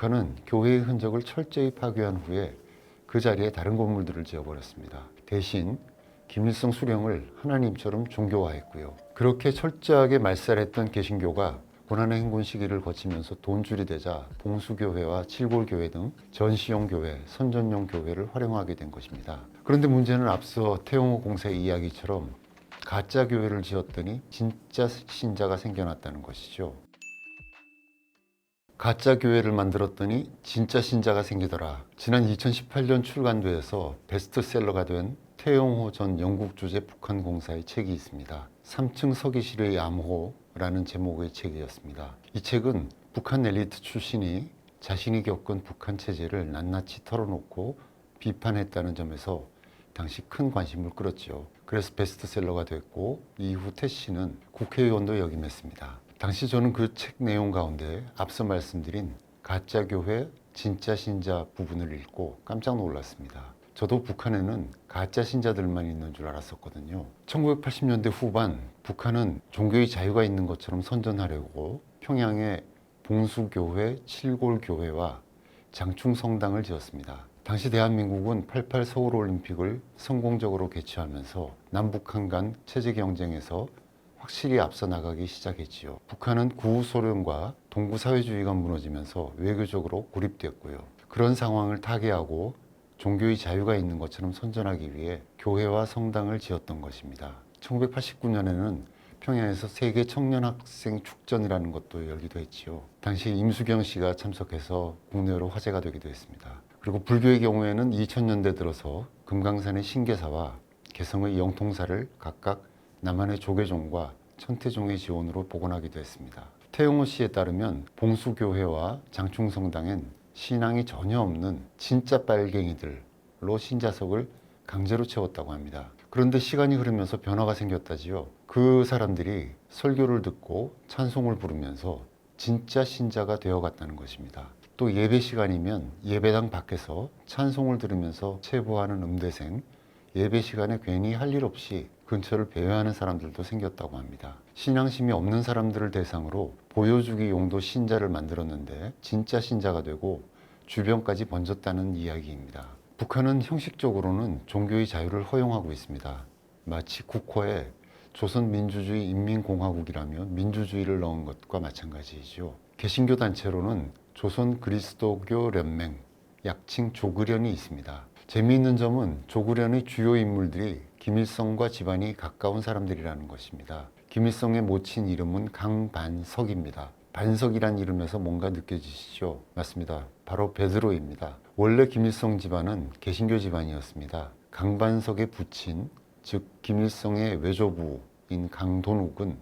북한은 교회의 흔적을 철저히 파괴한 후에 그 자리에 다른 건물들을 지어버렸습니다. 대신 김일성 수령을 하나님처럼 종교화했고요. 그렇게 철저하게 말살했던 개신교가 고난의 행군 시기를 거치면서 돈줄이 되자 봉수교회와 칠골교회 등 전시용 교회, 선전용 교회를 활용하게 된 것입니다. 그런데 문제는 앞서 태용호 공사의 이야기처럼 가짜 교회를 지었더니 진짜 신자가 생겨났다는 것이죠. 가짜 교회를 만들었더니 진짜 신자가 생기더라. 지난 2018년 출간돼서 베스트셀러가 된 태용호 전 영국 주재 북한 공사의 책이 있습니다. 3층 서기실의 암호라는 제목의 책이었습니다. 이 책은 북한 엘리트 출신이 자신이 겪은 북한 체제를 낱낱이 털어놓고 비판했다는 점에서 당시 큰 관심을 끌었죠. 그래서 베스트셀러가 됐고 이후 태 씨는 국회의원도 역임했습니다. 당시 저는 그 책 내용 가운데 앞서 말씀드린 가짜 교회, 진짜 신자 부분을 읽고 깜짝 놀랐습니다. 저도 북한에는 가짜 신자들만 있는 줄 알았었거든요. 1980년대 후반 북한은 종교의 자유가 있는 것처럼 선전하려고 평양에 봉수교회, 칠골교회와 장충성당을 지었습니다. 당시 대한민국은 88 서울올림픽을 성공적으로 개최하면서 남북한 간 체제 경쟁에서 확실히 앞서 나가기 시작했지요. 북한은 구소련과 동구사회주의가 무너지면서 외교적으로 고립됐고요. 그런 상황을 타개하고 종교의 자유가 있는 것처럼 선전하기 위해 교회와 성당을 지었던 것입니다. 1989년에는 평양에서 세계 청년학생 축전이라는 것도 열기도 했지요. 당시 임수경 씨가 참석해서 국내로 화제가 되기도 했습니다. 그리고 불교의 경우에는 2000년대 들어서 금강산의 신계사와 개성의 영통사를 각각 남한의 조계종과 천태종의 지원으로 복원하기도 했습니다. 태용호 씨에 따르면 봉수교회와 장충성당엔 신앙이 전혀 없는 진짜 빨갱이들로 신자석을 강제로 채웠다고 합니다. 그런데 시간이 흐르면서 변화가 생겼다지요. 그 사람들이 설교를 듣고 찬송을 부르면서 진짜 신자가 되어갔다는 것입니다. 또 예배 시간이면 예배당 밖에서 찬송을 들으면서 체보하는 음대생, 예배 시간에 괜히 할 일 없이 근처를 배회하는 사람들도 생겼다고 합니다. 신앙심이 없는 사람들을 대상으로 보여주기 용도 신자를 만들었는데 진짜 신자가 되고 주변까지 번졌다는 이야기입니다. 북한은 형식적으로는 종교의 자유를 허용하고 있습니다. 마치 국호에 조선민주주의 인민공화국이라며 민주주의를 넣은 것과 마찬가지이죠. 개신교 단체로는 조선 그리스도교 연맹, 약칭 조그련이 있습니다. 재미있는 점은 조그련의 주요 인물들이 김일성과 집안이 가까운 사람들이라는 것입니다. 김일성의 모친 이름은 강반석입니다. 반석이란 이름에서 뭔가 느껴지시죠? 맞습니다. 바로 베드로입니다. 원래 김일성 집안은 개신교 집안이었습니다. 강반석의 부친, 즉 김일성의 외조부인 강돈욱은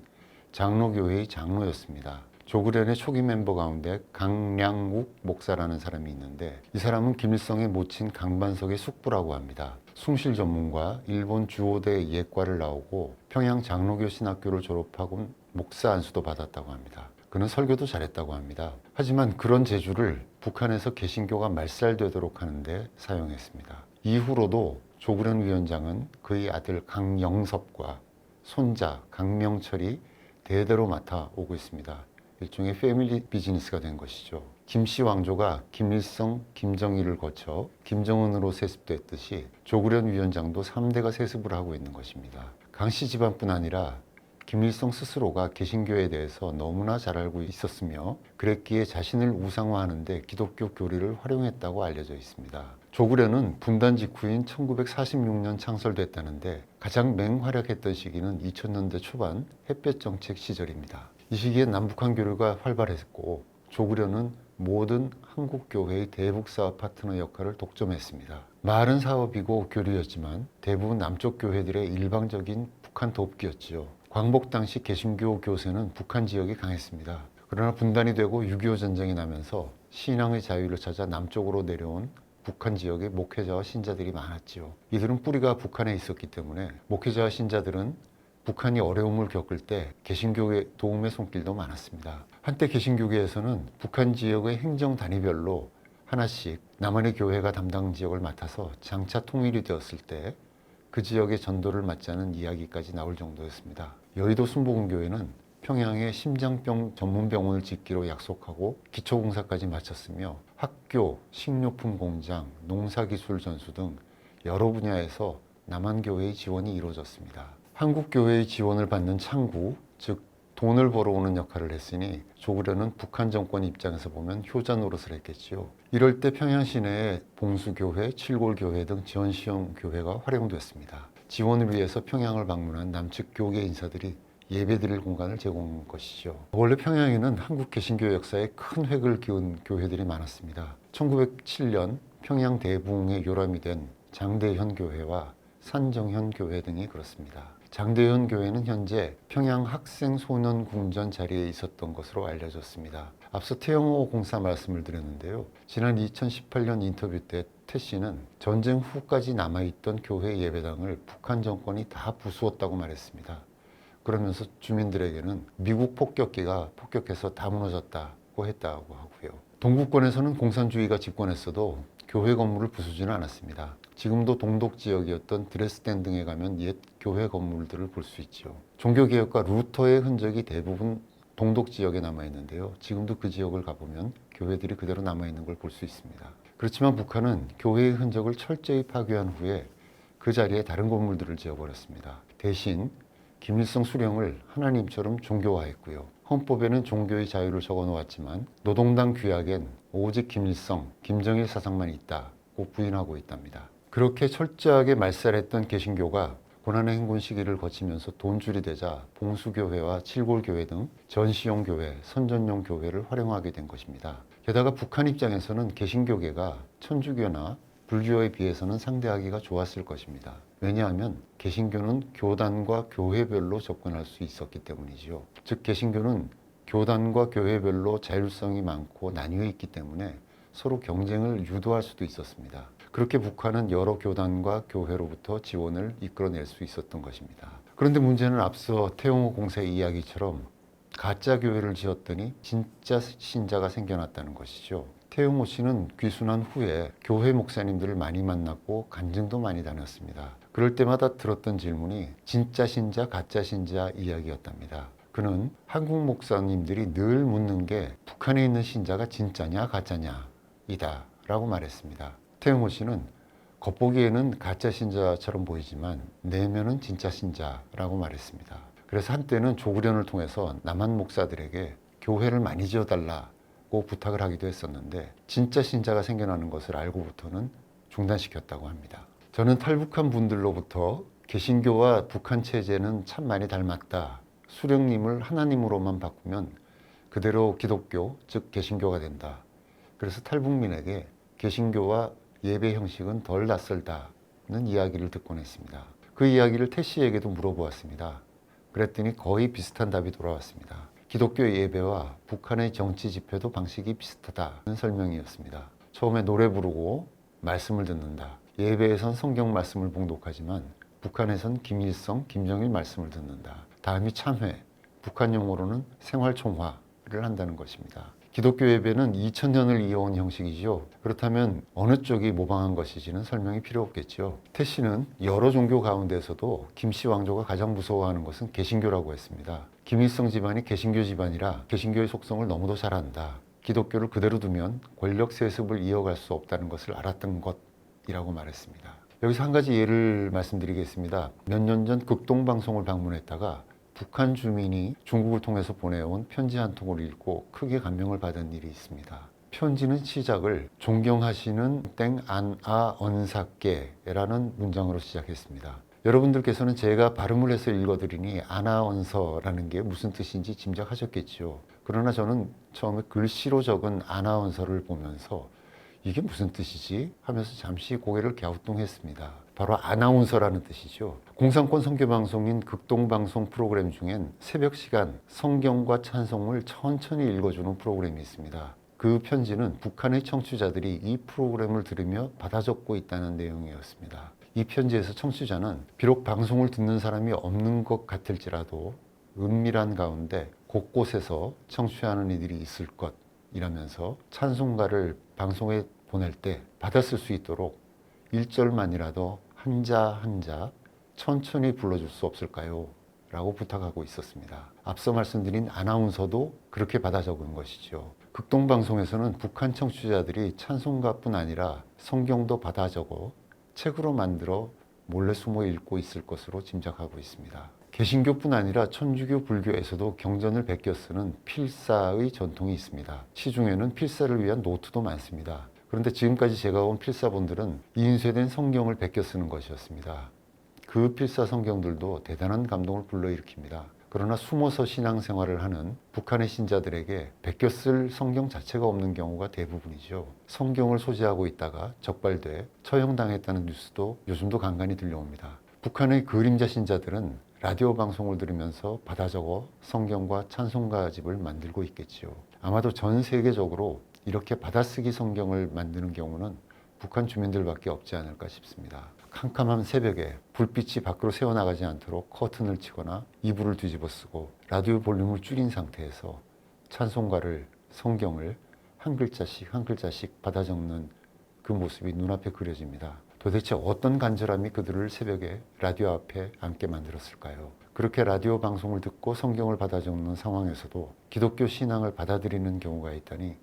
장로교회의 장로였습니다. 조그련의 초기 멤버 가운데 강량욱 목사라는 사람이 있는데 이 사람은 김일성의 모친 강반석의 숙부라고 합니다. 숭실 전문가, 일본 주호대 예과를 나오고 평양 장로교 신학교를 졸업하고 목사 안수도 받았다고 합니다. 그는 설교도 잘했다고 합니다. 하지만 그런 재주를 북한에서 개신교가 말살되도록 하는데 사용했습니다. 이후로도 조그련 위원장은 그의 아들 강영섭과 손자 강명철이 대대로 맡아오고 있습니다. 일종의 패밀리 비즈니스가 된 것이죠. 김씨 왕조가 김일성, 김정일을 거쳐 김정은으로 세습됐듯이 조그련 위원장도 3대가 세습을 하고 있는 것입니다. 강씨 집안뿐 아니라 김일성 스스로가 개신교에 대해서 너무나 잘 알고 있었으며 그랬기에 자신을 우상화하는 데 기독교 교리를 활용했다고 알려져 있습니다. 조그련은 분단 직후인 1946년 창설됐다는데 가장 맹활약했던 시기는 2000년대 초반 햇볕 정책 시절입니다. 이 시기에 남북한 교류가 활발했고 조그련은 모든 한국교회의 대북사업 파트너 역할을 독점했습니다. 말은 사업이고 교류였지만 대부분 남쪽 교회들의 일방적인 북한 돕기였지요. 광복 당시 개신교 교세는 북한 지역이 강했습니다. 그러나 분단이 되고 6.25 전쟁이 나면서 신앙의 자유를 찾아 남쪽으로 내려온 북한 지역의 목회자와 신자들이 많았지요. 이들은 뿌리가 북한에 있었기 때문에 목회자와 신자들은 북한이 어려움을 겪을 때 개신교의 도움의 손길도 많았습니다. 한때 개신교계에서는 북한 지역의 행정 단위별로 하나씩 남한의 교회가 담당 지역을 맡아서 장차 통일이 되었을 때 그 지역의 전도를 맡자는 이야기까지 나올 정도였습니다. 여의도 순복음교회는 평양에 심장병 전문병원을 짓기로 약속하고 기초공사까지 마쳤으며 학교, 식료품 공장, 농사기술 전수 등 여러 분야에서 남한교회의 지원이 이루어졌습니다. 한국교회의 지원을 받는 창구, 즉 돈을 벌어오는 역할을 했으니 조구려는 북한 정권 입장에서 보면 효자 노릇을 했겠지요. 이럴 때 평양 시내에 봉수교회, 칠골교회 등 지원시형 교회가 활용됐습니다. 지원을 위해서 평양을 방문한 남측 교계 인사들이 예배드릴 공간을 제공한 것이죠. 원래 평양에는 한국 개신교 역사에 큰 획을 기운 교회들이 많았습니다. 1907년 평양 대붕에 요람이 된 장대현 교회와 산정현 교회 등이 그렇습니다. 장대현 교회는 현재 평양 학생소년궁전 자리에 있었던 것으로 알려졌습니다. 앞서 태영호 공사 말씀을 드렸는데요. 지난 2018년 인터뷰 때 태 씨는 전쟁 후까지 남아있던 교회 예배당을 북한 정권이 다 부수었다고 말했습니다. 그러면서 주민들에게는 미국 폭격기가 폭격해서 다 무너졌다고 했다고 하고요. 동구권에서는 공산주의가 집권했어도 교회 건물을 부수지는 않았습니다. 지금도 동독 지역이었던 드레스덴 등에 가면 옛 교회 건물들을 볼 수 있죠. 종교개혁과 루터의 흔적이 대부분 동독 지역에 남아있는데요. 지금도 그 지역을 가보면 교회들이 그대로 남아있는 걸 볼 수 있습니다. 그렇지만 북한은 교회의 흔적을 철저히 파괴한 후에 그 자리에 다른 건물들을 지어버렸습니다. 대신 김일성 수령을 하나님처럼 종교화했고요. 헌법에는 종교의 자유를 적어놓았지만 노동당 규약엔 오직 김일성, 김정일 사상만 있다고 부인하고 있답니다. 그렇게 철저하게 말살했던 개신교가 고난의 행군 시기를 거치면서 돈줄이 되자 봉수교회와 칠골교회 등 전시용 교회, 선전용 교회를 활용하게 된 것입니다. 게다가 북한 입장에서는 개신교계가 천주교나 불교에 비해서는 상대하기가 좋았을 것입니다. 왜냐하면 개신교는 교단과 교회별로 접근할 수 있었기 때문이지요. 즉 개신교는 교단과 교회별로 자율성이 많고 나뉘어 있기 때문에 서로 경쟁을 유도할 수도 있었습니다. 그렇게 북한은 여러 교단과 교회로부터 지원을 이끌어낼 수 있었던 것입니다. 그런데 문제는 앞서 태용호 공사의 이야기처럼 가짜 교회를 지었더니 진짜 신자가 생겨났다는 것이죠. 태용호 씨는 귀순한 후에 교회 목사님들을 많이 만났고 간증도 많이 다녔습니다. 그럴 때마다 들었던 질문이 진짜 신자, 가짜 신자 이야기였답니다. 그는 한국 목사님들이 늘 묻는 게 북한에 있는 신자가 진짜냐 가짜냐 이다 라고 말했습니다. 태용호 씨는 겉보기에는 가짜 신자처럼 보이지만 내면은 진짜 신자라고 말했습니다. 그래서 한때는 조구련을 통해서 남한 목사들에게 교회를 많이 지어달라고 부탁을 하기도 했었는데 진짜 신자가 생겨나는 것을 알고부터는 중단시켰다고 합니다. 저는 탈북한 분들로부터 개신교와 북한 체제는 참 많이 닮았다. 수령님을 하나님으로만 바꾸면 그대로 기독교, 즉 개신교가 된다. 그래서 탈북민에게 개신교와 예배 형식은 덜 낯설다는 이야기를 듣곤 했습니다. 그 이야기를 태 씨에게도 물어보았습니다. 그랬더니 거의 비슷한 답이 돌아왔습니다. 기독교 예배와 북한의 정치 집회도 방식이 비슷하다는 설명이었습니다. 처음에 노래 부르고 말씀을 듣는다. 예배에선 성경 말씀을 봉독하지만 북한에선 김일성, 김정일 말씀을 듣는다. 다음이 참회, 북한 용어로는 생활총화를 한다는 것입니다. 기독교 예배는 2000년을 이어온 형식이죠. 그렇다면 어느 쪽이 모방한 것이지는 설명이 필요 없겠죠. 태 씨는 여러 종교 가운데서도 김씨 왕조가 가장 무서워하는 것은 개신교라고 했습니다. 김일성 집안이 개신교 집안이라 개신교의 속성을 너무도 잘 안다. 기독교를 그대로 두면 권력 세습을 이어갈 수 없다는 것을 알았던 것이라고 말했습니다. 여기서 한 가지 예를 말씀드리겠습니다. 몇 년 전 극동방송을 방문했다가 북한 주민이 중국을 통해서 보내온 편지 한 통을 읽고 크게 감명을 받은 일이 있습니다. 편지는 시작을 존경하시는 땡안아 언사께라는 문장으로 시작했습니다. 여러분들께서는 제가 발음을 해서 읽어드리니 아나운서라는 게 무슨 뜻인지 짐작하셨겠죠. 그러나 저는 처음에 글씨로 적은 아나운서를 보면서 이게 무슨 뜻이지? 하면서 잠시 고개를 갸우뚱했습니다. 바로 아나운서라는 뜻이죠. 공산권 선교방송인 극동방송 프로그램 중엔 새벽 시간 성경과 찬송을 천천히 읽어주는 프로그램이 있습니다. 그 편지는 북한의 청취자들이 이 프로그램을 들으며 받아 적고 있다는 내용이었습니다. 이 편지에서 청취자는 비록 방송을 듣는 사람이 없는 것 같을지라도 은밀한 가운데 곳곳에서 청취하는 이들이 있을 것이라면서 찬송가를 방송에 보낼 때 받았을 수 있도록 1절만이라도 한자 한자 천천히 불러줄 수 없을까요? 라고 부탁하고 있었습니다. 앞서 말씀드린 아나운서도 그렇게 받아 적은 것이죠. 극동방송에서는 북한 청취자들이 찬송가뿐 아니라 성경도 받아 적어 책으로 만들어 몰래 숨어 읽고 있을 것으로 짐작하고 있습니다. 개신교뿐 아니라 천주교, 불교에서도 경전을 베껴 쓰는 필사의 전통이 있습니다. 시중에는 필사를 위한 노트도 많습니다. 그런데 지금까지 제가 온 필사본들은 인쇄된 성경을 베껴 쓰는 것이었습니다. 그 필사 성경들도 대단한 감동을 불러일으킵니다. 그러나 숨어서 신앙생활을 하는 북한의 신자들에게 베껴 쓸 성경 자체가 없는 경우가 대부분이죠. 성경을 소지하고 있다가 적발돼 처형당했다는 뉴스도 요즘도 간간히 들려옵니다. 북한의 그림자 신자들은 라디오 방송을 들으면서 받아 적어 성경과 찬송가집을 만들고 있겠지요. 아마도 전 세계적으로 이렇게 받아쓰기 성경을 만드는 경우는 북한 주민들밖에 없지 않을까 싶습니다. 캄캄한 새벽에 불빛이 밖으로 새어나가지 않도록 커튼을 치거나 이불을 뒤집어 쓰고 라디오 볼륨을 줄인 상태에서 찬송가를, 성경을 한 글자씩 한 글자씩 받아 적는 그 모습이 눈앞에 그려집니다. 도대체 어떤 간절함이 그들을 새벽에 라디오 앞에 앉게 만들었을까요? 그렇게 라디오 방송을 듣고 성경을 받아 적는 상황에서도 기독교 신앙을 받아들이는 경우가 있다니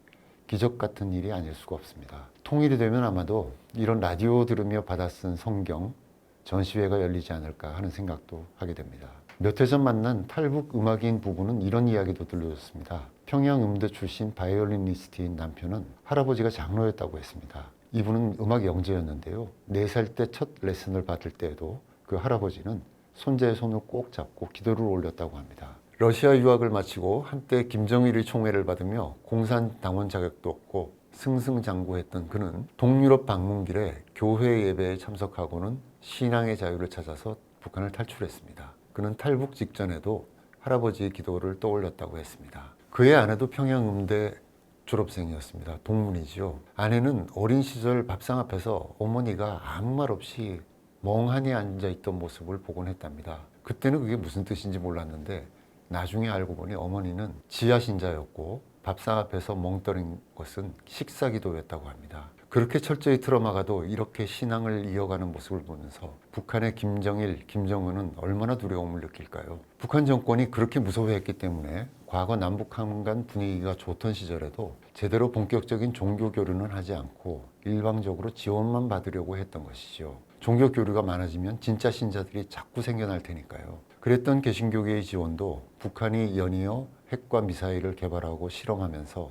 기적 같은 일이 아닐 수가 없습니다. 통일이 되면 아마도 이런 라디오 들으며 받아 쓴 성경 전시회가 열리지 않을까 하는 생각도 하게 됩니다. 몇 해 전 만난 탈북 음악인 부부는 이런 이야기도 들려줬습니다. 평양 음대 출신 바이올리니스트인 남편은 할아버지가 장로였다고 했습니다. 이분은 음악 영재였는데요. 4살 때 첫 레슨을 받을 때에도 그 할아버지는 손자의 손을 꼭 잡고 기도를 올렸다고 합니다. 러시아 유학을 마치고 한때 김정일의 총애를 받으며 공산당원 자격도 얻고 승승장구했던 그는 동유럽 방문길에 교회 예배에 참석하고는 신앙의 자유를 찾아서 북한을 탈출했습니다. 그는 탈북 직전에도 할아버지의 기도를 떠올렸다고 했습니다. 그의 아내도 평양음대 졸업생이었습니다. 동문이죠. 아내는 어린 시절 밥상 앞에서 어머니가 아무 말 없이 멍하니 앉아있던 모습을 보곤 했답니다. 그때는 그게 무슨 뜻인지 몰랐는데 나중에 알고 보니 어머니는 지하신자였고 밥상 앞에서 멍때린 것은 식사기도였다고 합니다. 그렇게 철저히 트라우마가도 이렇게 신앙을 이어가는 모습을 보면서 북한의 김정일, 김정은은 얼마나 두려움을 느낄까요? 북한 정권이 그렇게 무서워했기 때문에 과거 남북한 간 분위기가 좋던 시절에도 제대로 본격적인 종교 교류는 하지 않고 일방적으로 지원만 받으려고 했던 것이죠. 종교 교류가 많아지면 진짜 신자들이 자꾸 생겨날 테니까요. 그랬던 개신교계의 지원도 북한이 연이어 핵과 미사일을 개발하고 실험하면서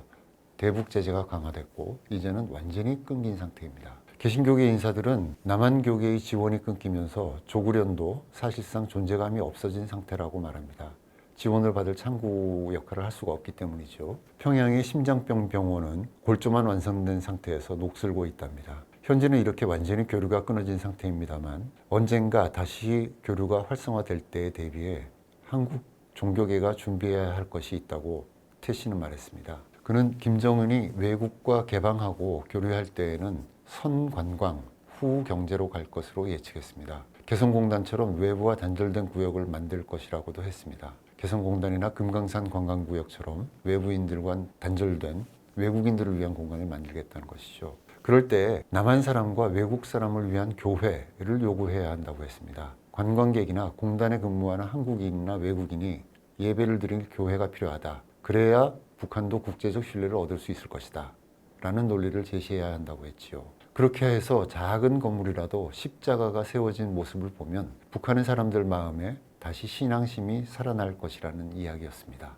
대북 제재가 강화됐고 이제는 완전히 끊긴 상태입니다. 개신교계 인사들은 남한교계의 지원이 끊기면서 조국련도 사실상 존재감이 없어진 상태라고 말합니다. 지원을 받을 창구 역할을 할 수가 없기 때문이죠. 평양의 심장병 병원은 골조만 완성된 상태에서 녹슬고 있답니다. 현재는 이렇게 완전히 교류가 끊어진 상태입니다만 언젠가 다시 교류가 활성화될 때에 대비해 한국 종교계가 준비해야 할 것이 있다고 태 씨는 말했습니다. 그는 김정은이 외국과 개방하고 교류할 때에는 선관광, 후경제로 갈 것으로 예측했습니다. 개성공단처럼 외부와 단절된 구역을 만들 것이라고도 했습니다. 개성공단이나 금강산 관광구역처럼 외부인들과 단절된 외국인들을 위한 공간을 만들겠다는 것이죠. 그럴 때 남한 사람과 외국 사람을 위한 교회를 요구해야 한다고 했습니다. 관광객이나 공단에 근무하는 한국인이나 외국인이 예배를 드릴 교회가 필요하다. 그래야 북한도 국제적 신뢰를 얻을 수 있을 것이다. 라는 논리를 제시해야 한다고 했지요. 그렇게 해서 작은 건물이라도 십자가가 세워진 모습을 보면 북한의 사람들 마음에 다시 신앙심이 살아날 것이라는 이야기였습니다.